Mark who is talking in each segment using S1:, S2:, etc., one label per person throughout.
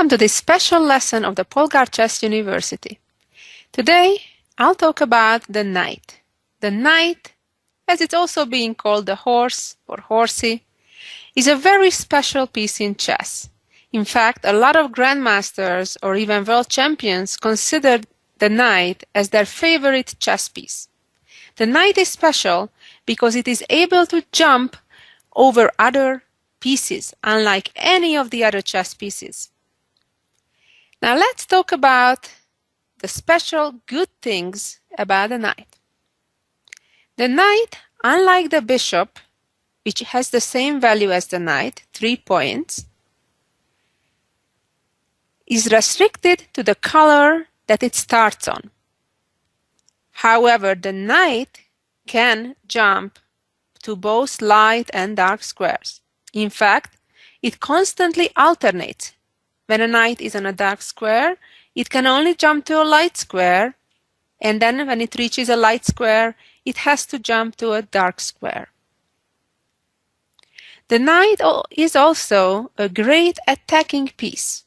S1: Welcome to this special lesson of the Polgar Chess University. Today, I'll talk about the knight. The knight, as it's also being called the horse or horsey, is a very special piece in chess. In fact, a lot of grandmasters or even world champions consider the knight as their favorite chess piece. The knight is special because it is able to jump over other pieces, unlike any of the other chess pieces. Now let's talk about the special good things about the knight. The knight, unlike the bishop, which has the same value as the knight, 3 points, is restricted to the color that it starts on. However, the knight can jump to both light and dark squares. In fact, it constantly alternates. When a knight is on a dark square, it can only jump to a light square, and then when it reaches a light square, it has to jump to a dark square. The knight is also a great attacking piece.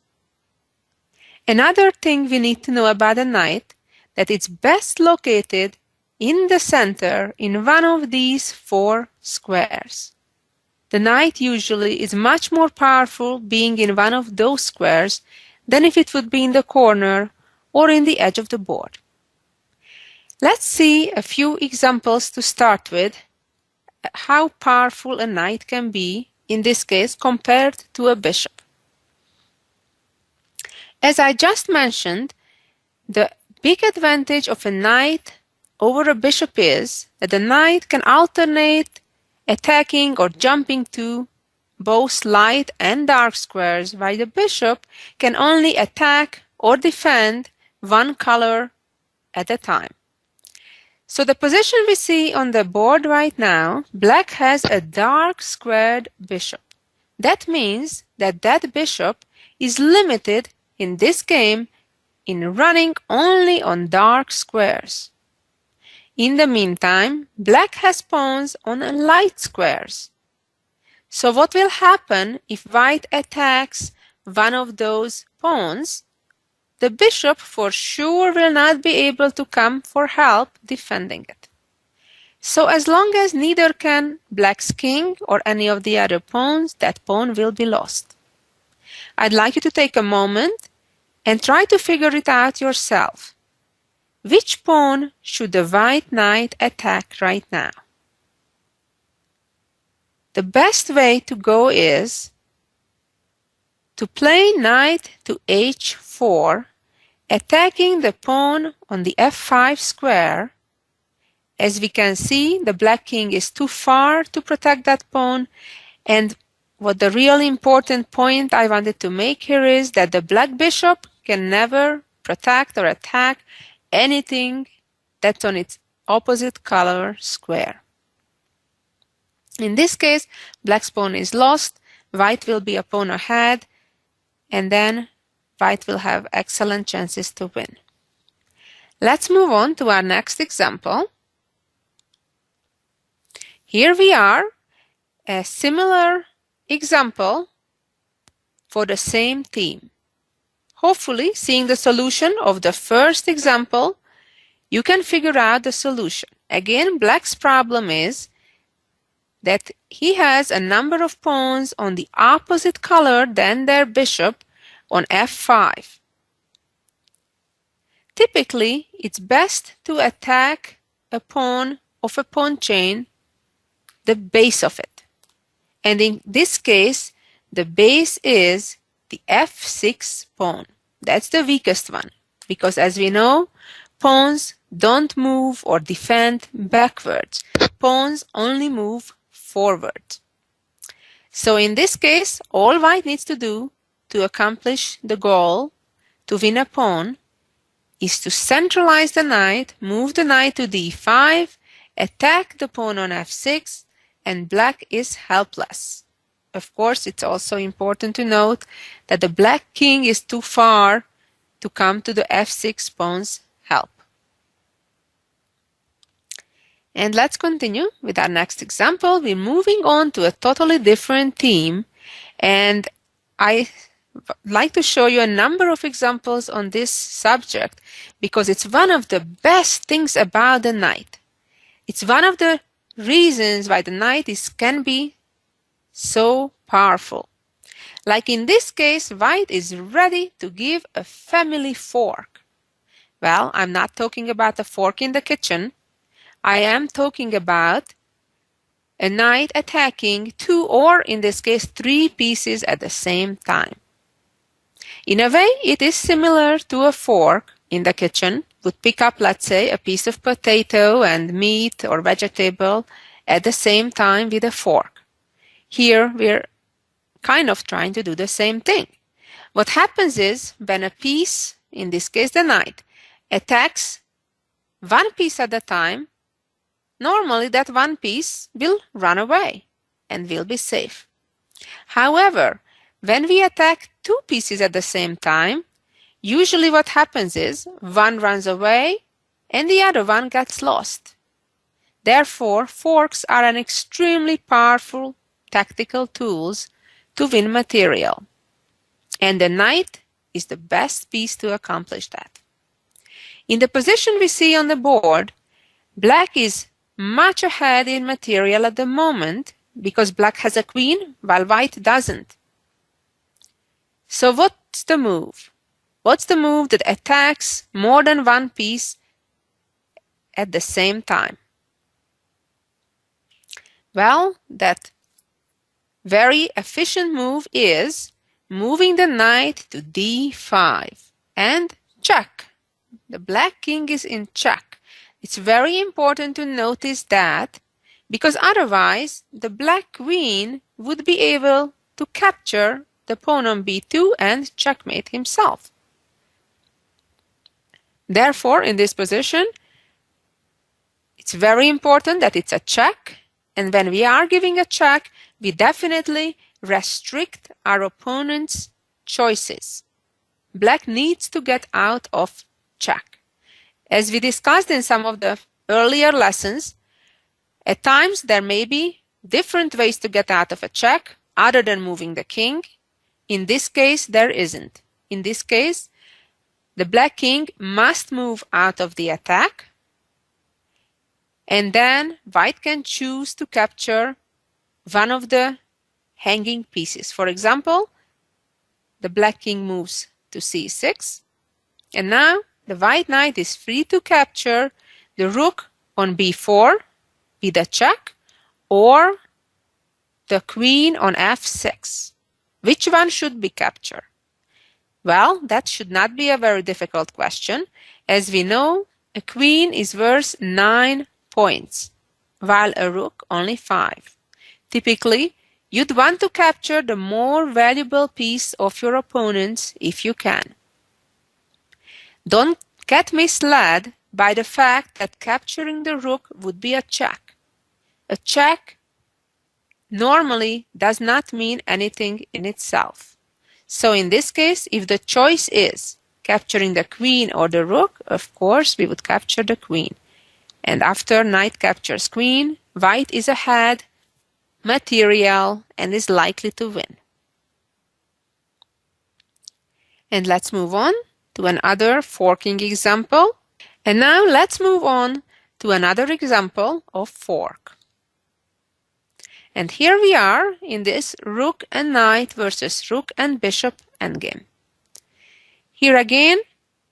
S1: Another thing we need to know about the knight, that it's best located in the center in one of these 4 squares. The knight usually is much more powerful being in one of those squares than if it would be in the corner or in the edge of the board. Let's see a few examples to start with how powerful a knight can be, in this case, compared to a bishop. As I just mentioned, the big advantage of a knight over a bishop is that the knight can alternate attacking or jumping to both light and dark squares, while the bishop can only attack or defend one color at a time. So the position we see on the board right now, black has a dark squared bishop. That means that that bishop is limited in this game in running only on dark squares. In the meantime, black has pawns on light squares. So what will happen if white attacks one of those pawns? The bishop for sure will not be able to come for help defending it. So as long as neither can black's king or any of the other pawns, that pawn will be lost. I'd like you to take a moment and try to figure it out yourself. Which pawn should the white knight attack right now? The best way to go is to play knight to h4, attacking the pawn on the f5 square. As we can see, the black king is too far to protect that pawn, and what the really important point I wanted to make here is that the black bishop can never protect or attack anything that's on its opposite color square. In this case, black's pawn is lost, white will be a pawn ahead, and then white will have excellent chances to win. Let's move on to our next example. Here we are, a similar example for the same theme. Hopefully, seeing the solution of the first example, you can figure out the solution. Again, black's problem is that he has a number of pawns on the opposite color than their bishop on f5. Typically, it's best to attack a pawn of a pawn chain, the base of it. And in this case, the base is the f6 pawn. That's the weakest one, because as we know, pawns don't move or defend backwards. Pawns only move forward. So in this case, all white needs to do to accomplish the goal to win a pawn is to centralize the knight, move the knight to d5, attack the pawn on f6, and black is helpless. Of course, it's also important to note that the black king is too far to come to the f6 pawn's help. And let's continue with our next example. We're moving on to a totally different theme, and I like to show you a number of examples on this subject because it's one of the best things about the knight. It's one of the reasons why the knight can be so powerful. Like in this case, white is ready to give a family fork. Well, I'm not talking about a fork in the kitchen. I am talking about a knight attacking 2 or in this case 3 pieces at the same time. In a way, it is similar to a fork in the kitchen would pick up, let's say, a piece of potato and meat or vegetable at the same time with a fork. Here we're kind of trying to do the same thing. What happens is when a piece, in this case the knight, attacks 1 piece at a time, normally that 1 piece will run away and will be safe. However, when we attack 2 pieces at the same time, usually what happens is one runs away and the other one gets lost. Therefore, forks are an extremely powerful tactical tools to win material. And the knight is the best piece to accomplish that. In the position we see on the board, black is much ahead in material at the moment because black has a queen while white doesn't. So what's the move? What's the move that attacks more than 1 piece at the same time? Well, that very efficient move is moving the knight to d5 and check. The black king is in check. It's very important to notice that because otherwise the black queen would be able to capture the pawn on b2 and checkmate himself. Therefore, in this position, it's very important that it's a check, and when we are giving a check, we definitely restrict our opponent's choices. Black needs to get out of check. As we discussed in some of the earlier lessons, at times there may be different ways to get out of a check other than moving the king. In this case, there isn't. In this case, the black king must move out of the attack, and then white can choose to capture one of the hanging pieces. For example, the black king moves to c6, and now the white knight is free to capture the rook on b4 with a check, or the queen on f6. Which one should be captured? Well, that should not be a very difficult question. As we know, a queen is worth 9 points, while a rook only 5. Typically, you'd want to capture the more valuable piece of your opponent's if you can. Don't get misled by the fact that capturing the rook would be a check. A check normally does not mean anything in itself. So in this case, if the choice is capturing the queen or the rook, of course we would capture the queen. And after knight captures queen, white is ahead material and is likely to win. And let's move on to another forking example. And now let's move on to another example of fork. And here we are in this rook and knight versus rook and bishop endgame. Here again,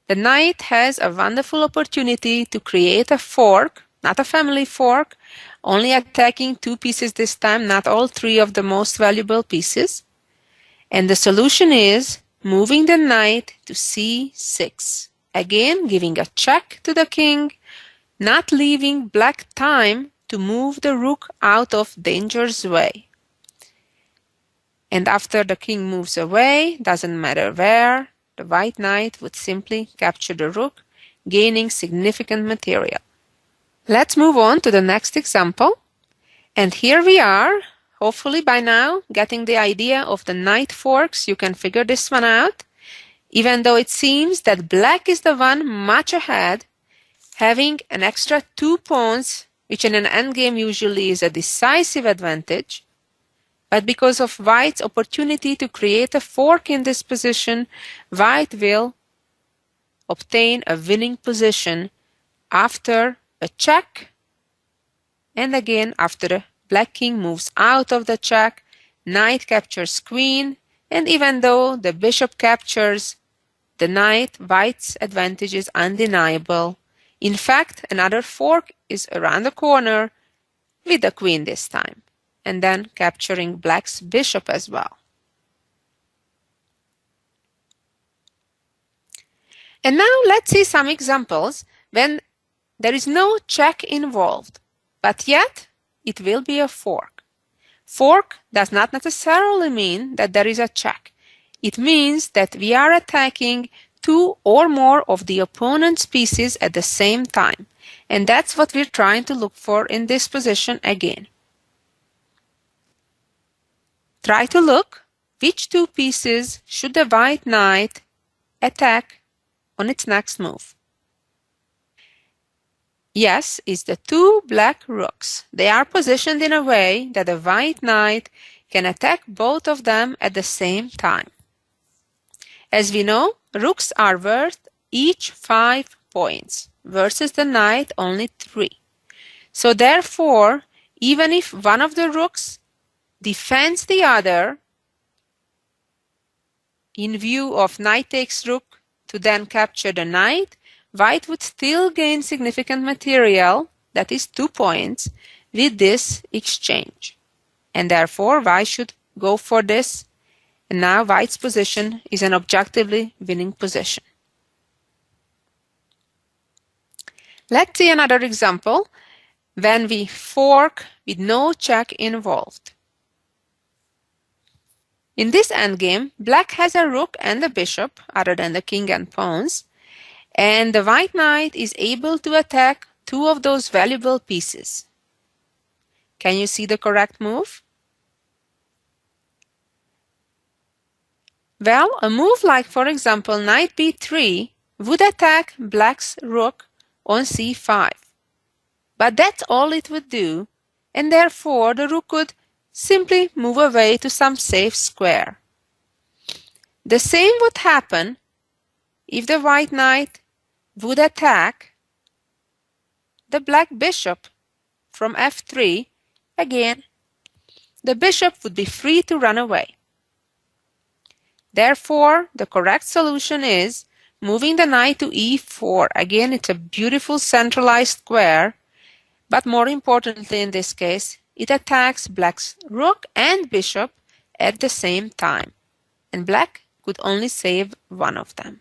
S1: the knight has a wonderful opportunity to create a fork, not a family fork, only attacking 2 pieces this time, not all 3 of the most valuable pieces. And the solution is moving the knight to c6. Again, giving a check to the king, not leaving black time to move the rook out of danger's way. And after the king moves away, doesn't matter where, the white knight would simply capture the rook, gaining significant material. Let's move on to the next example. And here we are, hopefully by now, getting the idea of the knight forks. You can figure this one out. Even though it seems that black is the one much ahead, having an extra 2 pawns, which in an endgame usually is a decisive advantage, But because of white's opportunity to create a fork in this position, white will obtain a winning position after a check, and again after the black king moves out of the check, knight captures queen, and even though the bishop captures the knight, white's advantage is undeniable. In fact, another fork is around the corner with the queen this time, and then capturing black's bishop as well. And now let's see some examples when there is no check involved, but yet it will be a fork. Fork does not necessarily mean that there is a check. It means that we are attacking two or more of the opponent's pieces at the same time. And that's what we're trying to look for in this position again. Try to look which two pieces should the white knight attack on its next move. Yes, it's the two black rooks. They are positioned in a way that the white knight can attack both of them at the same time. As we know, rooks are worth each 5 points versus the knight only 3. So therefore, even if one of the rooks defends the other in view of knight takes rook to then capture the knight, white would still gain significant material, that is 2 points, with this exchange. And therefore, white should go for this. And now white's position is an objectively winning position. Let's see another example when we fork with no check involved. In this endgame, black has a rook and a bishop other than the king and pawns, and the white knight is able to attack two of those valuable pieces. Can you see the correct move? Well, a move like, for example, knight b3 would attack black's rook on c5. But that's all it would do, and therefore the rook could simply move away to some safe square. The same would happen if the white knight would attack the black bishop from f3. Again, the bishop would be free to run away. Therefore, the correct solution is moving the knight to e4. Again, it's a beautiful centralized square, but more importantly in this case, it attacks black's rook and bishop at the same time, and black could only save one of them.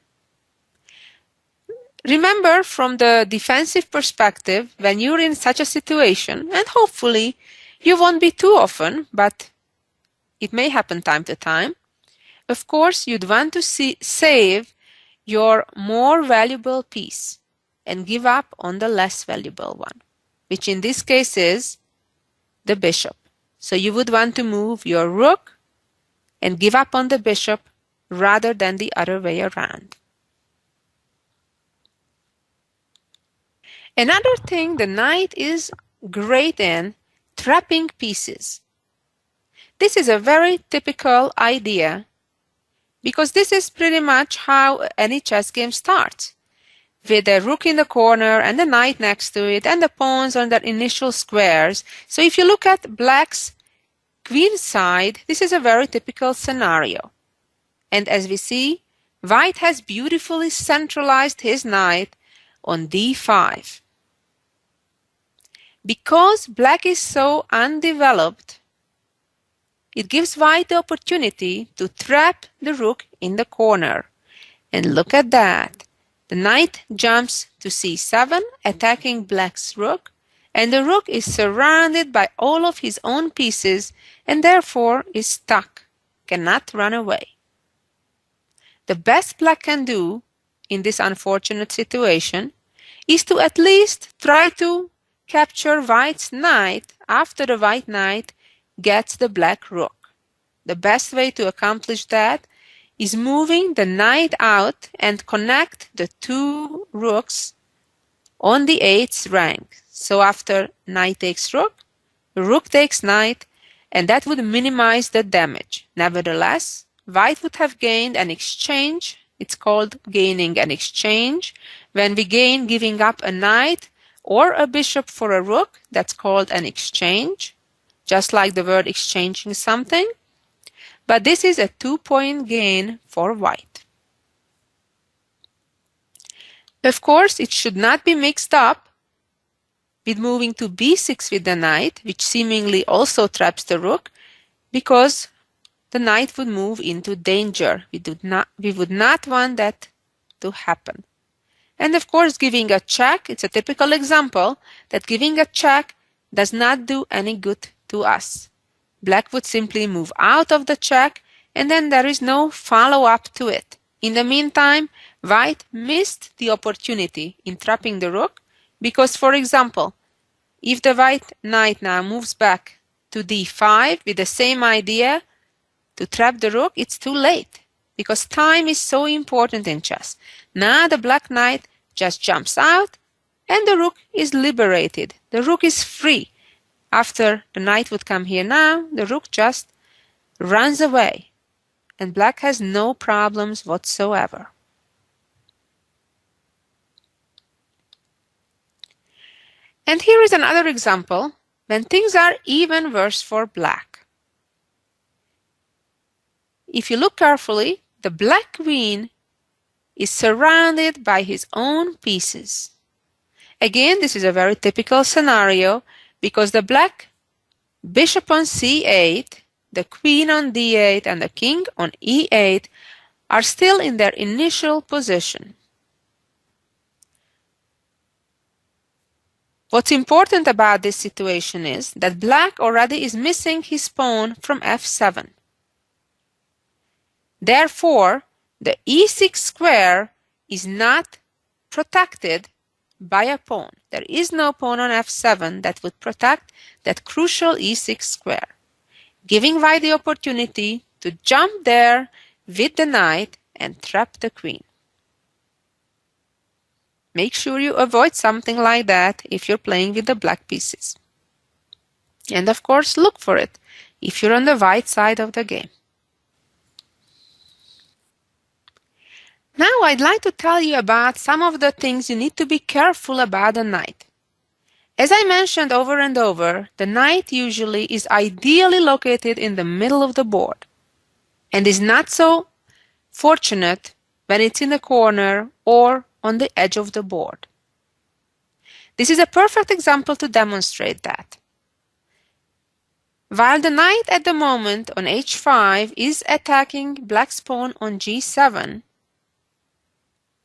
S1: Remember, from the defensive perspective, when you're in such a situation, and hopefully you won't be too often, but it may happen time to time, of course, you'd want to save your more valuable piece and give up on the less valuable one, which in this case is the bishop. So you would want to move your rook and give up on the bishop rather than the other way around. Another thing the knight is great in, trapping pieces. This is a very typical idea, because this is pretty much how any chess game starts, with the rook in the corner and the knight next to it and the pawns on their initial squares. So if you look at black's queen side, this is a very typical scenario. And as we see, white has beautifully centralized his knight on d5. Because black is so undeveloped, it gives white the opportunity to trap the rook in the corner. And look at that. The knight jumps to c7, attacking black's rook, and the rook is surrounded by all of his own pieces and therefore is stuck, cannot run away. The best black can do in this unfortunate situation is to at least try to capture white's knight after the white knight gets the black rook. The best way to accomplish that is moving the knight out and connect the two rooks on the 8th rank. So after knight takes rook takes knight, and that would minimize the damage. Nevertheless, white would have gained an exchange. It's called gaining an exchange. When we gain giving up a knight or a bishop for a rook, that's called an exchange, just like the word exchanging something. But this is a 2-point gain for white. Of course, it should not be mixed up with moving to b6 with the knight, which seemingly also traps the rook, because the knight would move into danger. We would not want that to happen. And of course, giving a check, it's a typical example that giving a check does not do any good to us. Black would simply move out of the check, and then there is no follow-up to it. In the meantime, white missed the opportunity in trapping the rook because, for example, if the white knight now moves back to d5 with the same idea to trap the rook, it's too late because time is so important in chess. Now the black knight just jumps out and the rook is liberated. The rook is free. After the knight would come here now, the rook just runs away and black has no problems whatsoever. And here is another example when things are even worse for black. If you look carefully, the black queen is surrounded by his own pieces. Again, this is a very typical scenario because the black bishop on c8, the queen on d8, and the king on e8 are still in their initial position. What's important about this situation is that black already is missing his pawn from f7. Therefore, the e6 square is not protected by a pawn. There is no pawn on f7 that would protect that crucial e6 square, giving white the opportunity to jump there with the knight and trap the queen. Make sure you avoid something like that if you're playing with the black pieces. And of course, look for it if you're on the white side of the game. Now I'd like to tell you about some of the things you need to be careful about the knight. As I mentioned over and over, the knight usually is ideally located in the middle of the board and is not so fortunate when it's in the corner or on the edge of the board. This is a perfect example to demonstrate that. While the knight at the moment on h5 is attacking black's pawn on g7,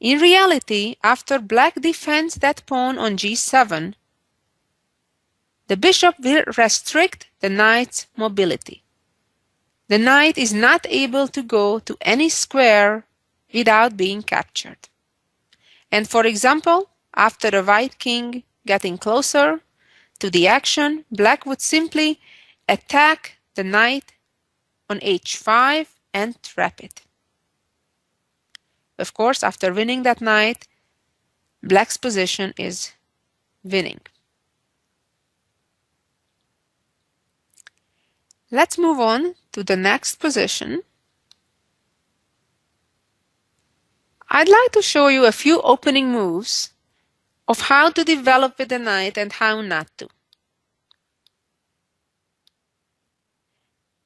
S1: in reality, after black defends that pawn on g7, the bishop will restrict the knight's mobility. The knight is not able to go to any square without being captured. And for example, after the white king getting closer to the action, black would simply attack the knight on h5 and trap it. Of course, after winning that knight, black's position is winning. Let's move on to the next position. I'd like to show you a few opening moves of how to develop with the knight and how not to.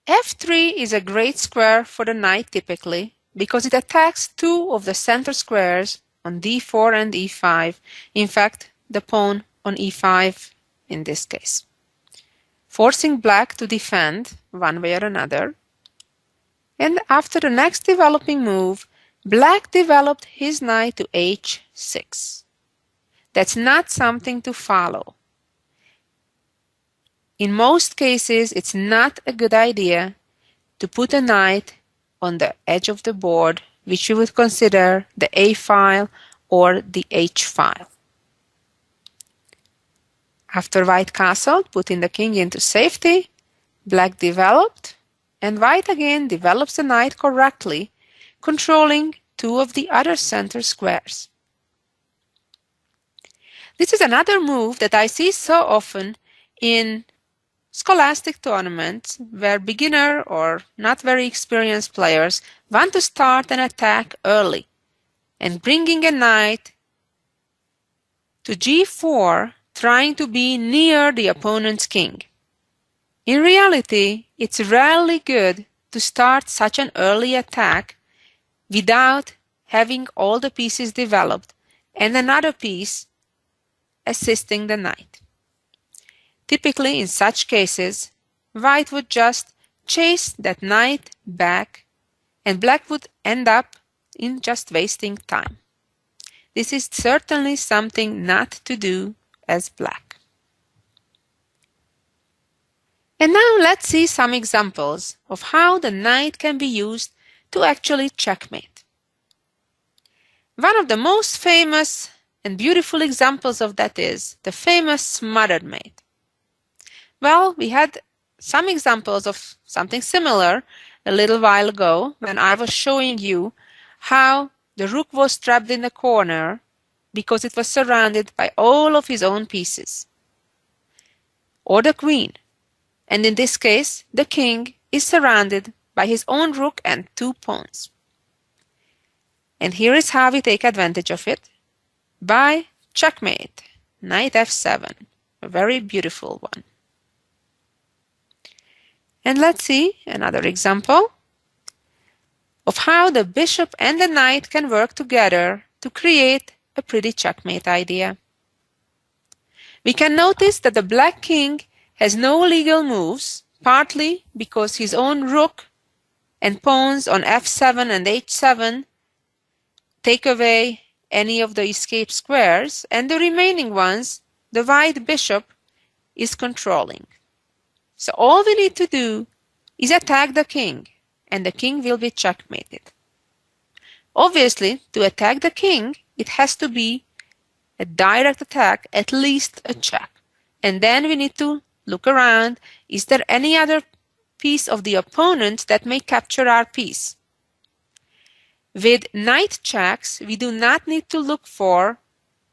S1: f3 is a great square for the knight typically because it attacks two of the center squares on d4 and e5, in fact the pawn on e5 in this case, forcing black to defend one way or another. And after the next developing move, black developed his knight to h6. That's not something to follow. In most cases, it's not a good idea to put a knight on the edge of the board, which you would consider the A file or the H file. After white castled, putting the king into safety, black developed, and white again develops the knight correctly, controlling two of the other center squares. This is another move that I see so often in scholastic tournaments where beginner or not very experienced players want to start an attack early, and bringing a knight to g4, trying to be near the opponent's king. In reality, it's rarely good to start such an early attack without having all the pieces developed and another piece assisting the knight. Typically, in such cases, white would just chase that knight back and black would end up in just wasting time. This is certainly something not to do as black. And now let's see some examples of how the knight can be used to actually checkmate. One of the most famous and beautiful examples of that is the famous smothered mate. Well, we had some examples of something similar a little while ago when I was showing you how the rook was trapped in the corner because it was surrounded by all of his own pieces, or the queen. And in this case, the king is surrounded by his own rook and 2 pawns. And here is how we take advantage of it, by checkmate, knight f7, a very beautiful one. And let's see another example of how the bishop and the knight can work together to create a pretty checkmate idea. We can notice that the black king has no legal moves, partly because his own rook and pawns on f7 and h7 take away any of the escape squares, and the remaining ones the white bishop is controlling. So all we need to do is attack the king, and the king will be checkmated. Obviously, to attack the king, it has to be a direct attack, at least a check. And then we need to look around. Is there any other piece of the opponent that may capture our piece? With knight checks, we do not need to look for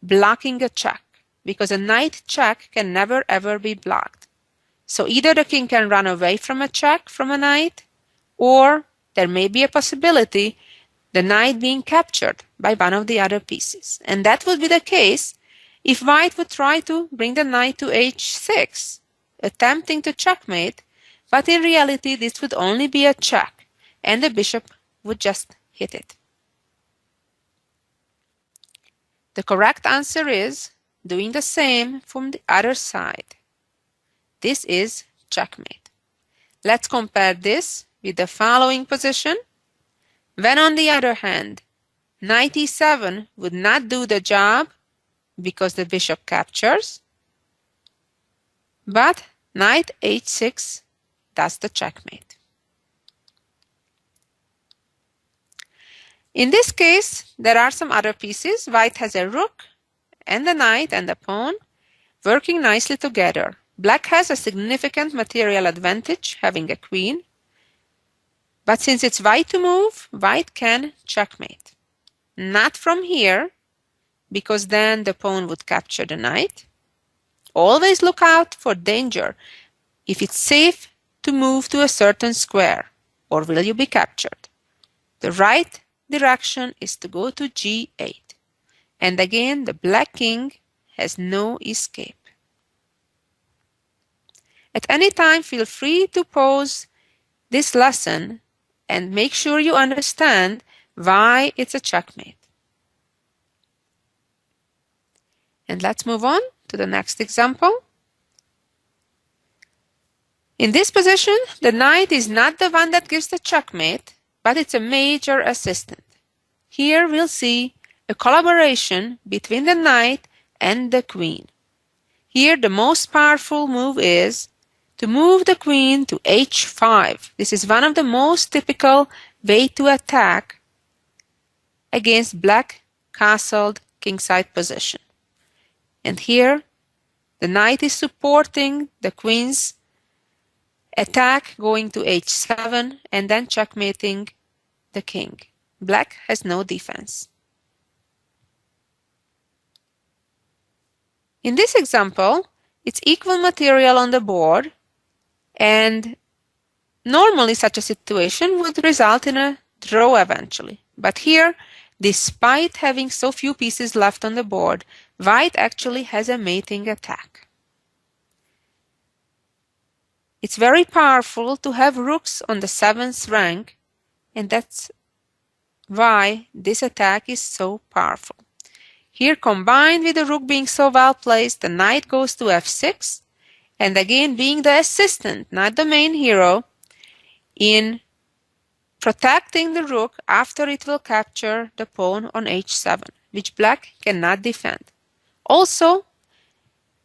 S1: blocking a check, because a knight check can never ever be blocked. So either the king can run away from a check from a knight, or there may be a possibility the knight being captured by one of the other pieces. And that would be the case if white would try to bring the knight to h6, attempting to checkmate, but in reality this would only be a check, and the bishop would just hit it. The correct answer is doing the same from the other side. This is checkmate. Let's compare this with the following position. When on the other hand, knight e7 would not do the job because the bishop captures, but knight h6 does the checkmate. In this case, there are some other pieces. White has a rook and a knight and a pawn working nicely together. Black has a significant material advantage, having a queen. But since it's white to move, white can checkmate. Not from here, because then the pawn would capture the knight. Always look out for danger if it's safe to move to a certain square, or will you be captured? The right direction is to go to g8. And again, the black king has no escape. At any time, feel free to pause this lesson and make sure you understand why it's a checkmate. And let's move on to the next example. In this position, the knight is not the one that gives the checkmate, but it's a major assistant. Here we'll see a collaboration between the knight and the queen. Here the most powerful move is to move the queen to h5. This is one of the most typical way to attack against black castled kingside position. And here the knight is supporting the queen's attack, going to h7 and then checkmating the king. Black has no defense. In this example, it's equal material on the board, And normally such a situation would result in a draw eventually. But here, despite having so few pieces left on the board, white actually has a mating attack. It's very powerful to have rooks on the 7th rank, and that's why this attack is so powerful. Here, combined with the rook being so well placed, the knight goes to f6, and again being the assistant, not the main hero, in protecting the rook after it will capture the pawn on h7, which black cannot defend. Also,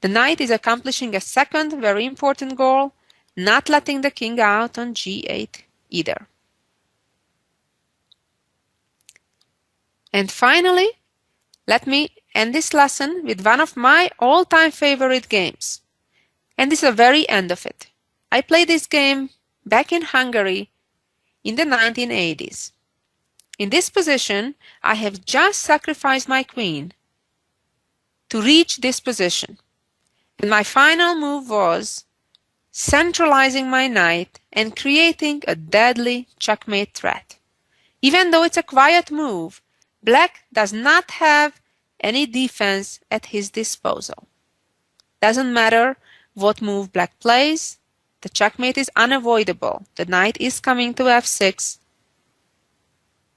S1: the knight is accomplishing a second very important goal, not letting the king out on g8 either. And finally, let me end this lesson with one of my all-time favorite games. And this is the very end of it. I played this game back in Hungary in the 1980s. In this position, I have just sacrificed my queen to reach this position. And my final move was centralizing my knight and creating a deadly checkmate threat. Even though it's a quiet move, black does not have any defense at his disposal. Doesn't matter what move black plays, the checkmate is unavoidable. The knight is coming to f6.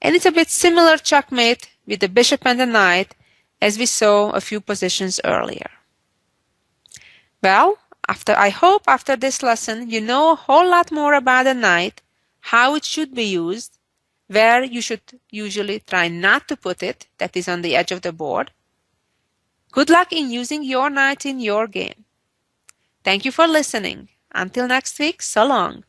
S1: And it's a bit similar checkmate with the bishop and the knight as we saw a few positions earlier. Well, I hope after this lesson you know a whole lot more about the knight, how it should be used, where you should usually try not to put it, that is on the edge of the board. Good luck in using your knight in your game. Thank you for listening. Until next week, so long.